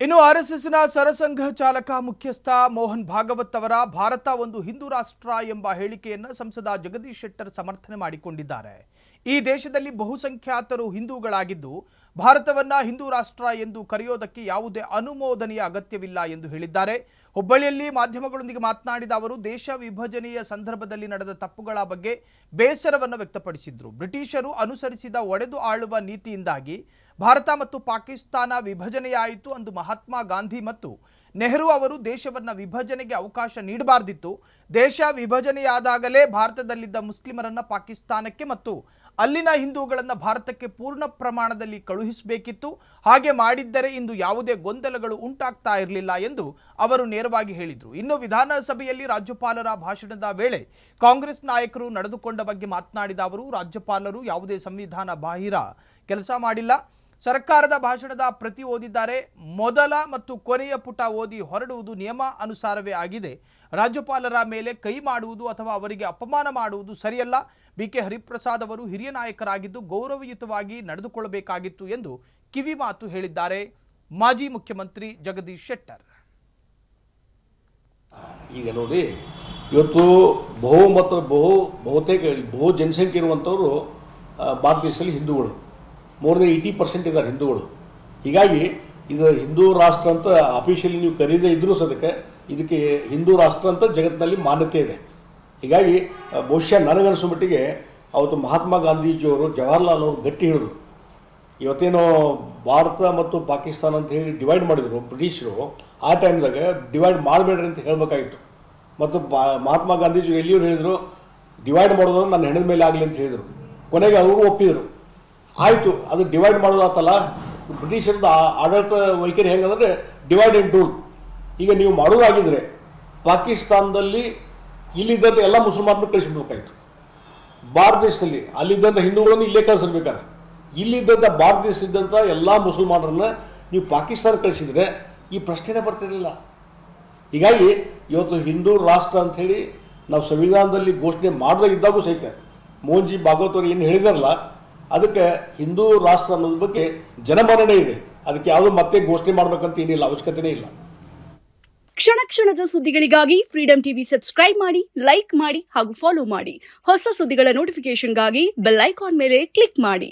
ಇನ್ನು ಆರ್ಎಸ್ಎಸ್ನ ಸರಸಂಘ ಚಾಲಕ ಮುಖ್ಯಸ್ಥ ಮೋಹನ್ ಭಾಗವತ್ ಅವರ ಭಾರತ ಒಂದು ಹಿಂದೂ ರಾಷ್ಟ್ರ ಎಂಬ ಹೇಳಿಕೆಯನ್ನು ಸಂಸದ ಜಗದೀಶ್ ಶೆಟ್ಟರ್ ಸಮರ್ಥನೆ ಮಾಡಿಕೊಂಡಿದ್ದಾರೆ. ಈ ದೇಶದಲ್ಲಿ ಬಹುಸಂಖ್ಯಾತರು ಹಿಂದೂಗಳಾಗಿದ್ದು ಭಾರತವನ್ನ ಹಿಂದೂ ರಾಷ್ಟ್ರ ಎಂದು ಕರೆಯೋದಕ್ಕೆ ಯಾವುದೇ ಅನುಮೋದನೆಯ ಅಗತ್ಯವಿಲ್ಲ ಎಂದು ಹೇಳಿದ್ದಾರೆ. ಹುಬ್ಬಳ್ಳಿಯಲ್ಲಿ ಮಾಧ್ಯಮಗಳೊಂದಿಗೆ ಮಾತನಾಡಿದ ಅವರು ದೇಶ ವಿಭಜನೆಯ ಸಂದರ್ಭದಲ್ಲಿ ನಡೆದ ತಪ್ಪುಗಳ ಬಗ್ಗೆ ಬೇಸರವನ್ನು ವ್ಯಕ್ತಪಡಿಸಿದರು. ಬ್ರಿಟಿಷರು ಅನುಸರಿಸಿದ ಒಡೆದು ಆಳುವ ನೀತಿಯಿಂದಾಗಿ ಭಾರತ ಮತ್ತು ಪಾಕಿಸ್ತಾನ ವಿಭಜನೆಯಾಯಿತು. ಅಂದು ಮಹಾತ್ಮ ಗಾಂಧಿ ಮತ್ತು ನೆಹರು ಅವರು ದೇಶವನ್ನು ವಿಭಜನೆಗೆ ಅವಕಾಶ ನೀಡಬಾರದಿತ್ತು. ದೇಶ ವಿಭಜನೆಯಾದಾಗಲೇ ಭಾರತದಲ್ಲಿದ್ದ ಮುಸ್ಲಿಮರನ್ನ ಪಾಕಿಸ್ತಾನಕ್ಕೆ ಮತ್ತು ಅಲ್ಲಿನ ಹಿಂದೂಗಳನ್ನು ಭಾರತಕ್ಕೆ ಪೂರ್ಣ ಪ್ರಮಾಣದಲ್ಲಿ ಕಳುಹಿಸಬೇಕಿತ್ತು. ಹಾಗೆ ಮಾಡಿದ್ದರೆ ಇಂದು ಯಾವುದೇ ಗೊಂದಲಗಳು ಉಂಟಾಗ್ತಾ ಇರಲಿಲ್ಲ ಎಂದು ಅವರು ನೇರವಾಗಿ ಹೇಳಿದರು. ಇನ್ನು ವಿಧಾನಸಭೆಯಲ್ಲಿ ರಾಜ್ಯಪಾಲರ ಭಾಷಣದ ವೇಳೆ ಕಾಂಗ್ರೆಸ್ ನಾಯಕರು ನಡೆದುಕೊಂಡ ಬಗ್ಗೆ ಮಾತನಾಡಿದ ಅವರು ರಾಜ್ಯಪಾಲರು ಯಾವುದೇ ಸಂವಿಧಾನ ಬಾಹಿರ ಕೆಲಸ ಮಾಡಿಲ್ಲ. ಸರ್ಕಾರದ ಭಾಷಣದ ಪ್ರತಿ ಓದಿದ್ದಾರೆ. ಮೊದಲ ಮತ್ತು ಕೊನೆಯ ಪುಟ ಓದಿ ಹೊರಡುವುದು ನಿಯಮ ಅನುಸಾರವೇ ಆಗಿದೆ. ರಾಜ್ಯಪಾಲರ ಮೇಲೆ ಕೈ ಮಾಡುವುದು ಅಥವಾ ಅವರಿಗೆ ಅಪಮಾನ ಮಾಡುವುದು ಸರಿಯಲ್ಲ. ಬಿಕೆ ಹರಿಪ್ರಸಾದ್ ಅವರು ಹಿರಿಯ ನಾಯಕರಾಗಿದ್ದು ಗೌರವಯುತವಾಗಿ ನಡೆದುಕೊಳ್ಳಬೇಕಾಗಿತ್ತು ಎಂದು ಕಿವಿ ಮಾತು ಹೇಳಿದ್ದಾರೆ ಮಾಜಿ ಮುಖ್ಯಮಂತ್ರಿ ಜಗದೀಶ್ ಶೆಟ್ಟರ್. ಈಗ ನೋಡಿ, ಇವತ್ತು ಬಹುತೇಕ ಜನಸಂಖ್ಯೆ ಇರುವಂಥವರು ಭಾರತ ದೇಶದಲ್ಲಿ ಹಿಂದೂಗಳು ಮೋರ್ ದೆನ್ 80% ಇದ್ದಾರೆ ಹಿಂದೂಗಳು. ಹೀಗಾಗಿ ಇದು ಹಿಂದೂ ರಾಷ್ಟ್ರ ಅಂತ ಅಫಿಷಿಯಲಿ ನೀವು ಕರೀದೇ ಇದ್ರೂ ಸದಕ್ಕೆ ಇದಕ್ಕೆ ಹಿಂದೂ ರಾಷ್ಟ್ರ ಅಂತ ಜಗತ್ತಿನಲ್ಲಿ ಮಾನ್ಯತೆ ಇದೆ. ಹೀಗಾಗಿ ಬಹುಶಃ ನನಗನ್ನಿಸೋ ಮಟ್ಟಿಗೆ ಅವತ್ತು ಮಹಾತ್ಮ ಗಾಂಧೀಜಿಯವರು ಜವಾಹರ್ಲಾಲ್ ಅವರು ಗಟ್ಟಿ ಹಿಡಿದ್ರು. ಇವತ್ತೇನೋ ಭಾರತ ಮತ್ತು ಪಾಕಿಸ್ತಾನ ಅಂತ ಹೇಳಿ ಡಿವೈಡ್ ಮಾಡಿದರು ಬ್ರಿಟಿಷರು. ಆ ಟೈಮ್ದಾಗ ಡಿವೈಡ್ ಮಾಡಬೇಡ್ರಿ ಅಂತ ಹೇಳಬೇಕಾಗಿತ್ತು. ಮತ್ತು ಮಹಾತ್ಮ ಗಾಂಧೀಜಿ ಎಲ್ಲಿಯೂ ಹೇಳಿದರು ಡಿವೈಡ್ ಮಾಡೋದು ನನ್ನ ಹೆಣದ ಮೇಲೆ ಆಗಲಿ ಅಂತ ಹೇಳಿದರು. ಕೊನೆಗೆ ಅವರು ಒಪ್ಪಿದರು. ಆಯಿತು, ಅದು ಡಿವೈಡ್ ಮಾಡೋದಾತಲ್ಲ. ಬ್ರಿಟಿಷರದ ಆಡಳಿತ ವೈಖರಿ ಹೆಂಗಂದರೆ ಡಿವೈಡ್ ಆ್ಯಂಡ್ ರೂಲ್. ಈಗ ನೀವು ಮಾಡೋದಾಗಿದ್ದರೆ ಪಾಕಿಸ್ತಾನದಲ್ಲಿ ಇಲ್ಲಿದ್ದಂಥ ಎಲ್ಲ ಮುಸಲ್ಮಾನರು ಕಳಿಸ್ಬಿಡ್ಬೇಕಾಯ್ತು. ಭಾರತ ದೇಶದಲ್ಲಿ ಅಲ್ಲಿದ್ದಂಥ ಹಿಂದೂಗಳನ್ನು ಇಲ್ಲೇ ಕಳಿಸಿರ್ಬೇಕಾದ್ರೆ ಇಲ್ಲಿದ್ದಂಥ ಭಾರತ ದೇಶದಿದ್ದಂಥ ಎಲ್ಲ ಮುಸಲ್ಮಾನರನ್ನ ನೀವು ಪಾಕಿಸ್ತಾನ ಕಳಿಸಿದರೆ ಈ ಪ್ರಶ್ನೆನೇ ಬರ್ತಿರಲಿಲ್ಲ. ಹೀಗಾಗಿ ಇವತ್ತು ಹಿಂದೂ ರಾಷ್ಟ್ರ ಅಂಥೇಳಿ ನಾವು ಸಂವಿಧಾನದಲ್ಲಿ ಘೋಷಣೆ ಮಾಡದಾಗಿದ್ದಾಗೂ ಸಹಿತ ಮೋಹನ್ ಜಿ ಭಾಗವತ್ ಅವರು ಏನು ಹೇಳಿದಾರಲ್ಲ, ಅದಕ್ಕೆ ಹಿಂದೂ ರಾಷ್ಟ್ರ ಅನ್ನೋದ್ರ ಬಗ್ಗೆ ಜನಮನ್ನಣೆ ಇದೆ. ಅದಕ್ಕೆ ಯಾವುದೋ ಮತ್ತೆ ಘೋಷಣೆ ಮಾಡಬೇಕಂತ ಏನಿಲ್ಲ, ಅವಶ್ಯಕತೆನೇ ಇಲ್ಲ. ಕ್ಷಣ ಕ್ಷಣದ ಸುದ್ದಿಗಳಿಗಾಗಿ ಫ್ರೀಡಂ ಟಿವಿ ಸಬ್ಸ್ಕ್ರೈಬ್ ಮಾಡಿ, ಲೈಕ್ ಮಾಡಿ ಹಾಗೂ ಫಾಲೋ ಮಾಡಿ. ಹೊಸ ಸುದ್ದಿಗಳ ನೋಟಿಫಿಕೇಶನ್ಗಾಗಿ ಬೆಲ್ ಐಕಾನ್ ಮೇಲೆ ಕ್ಲಿಕ್ ಮಾಡಿ.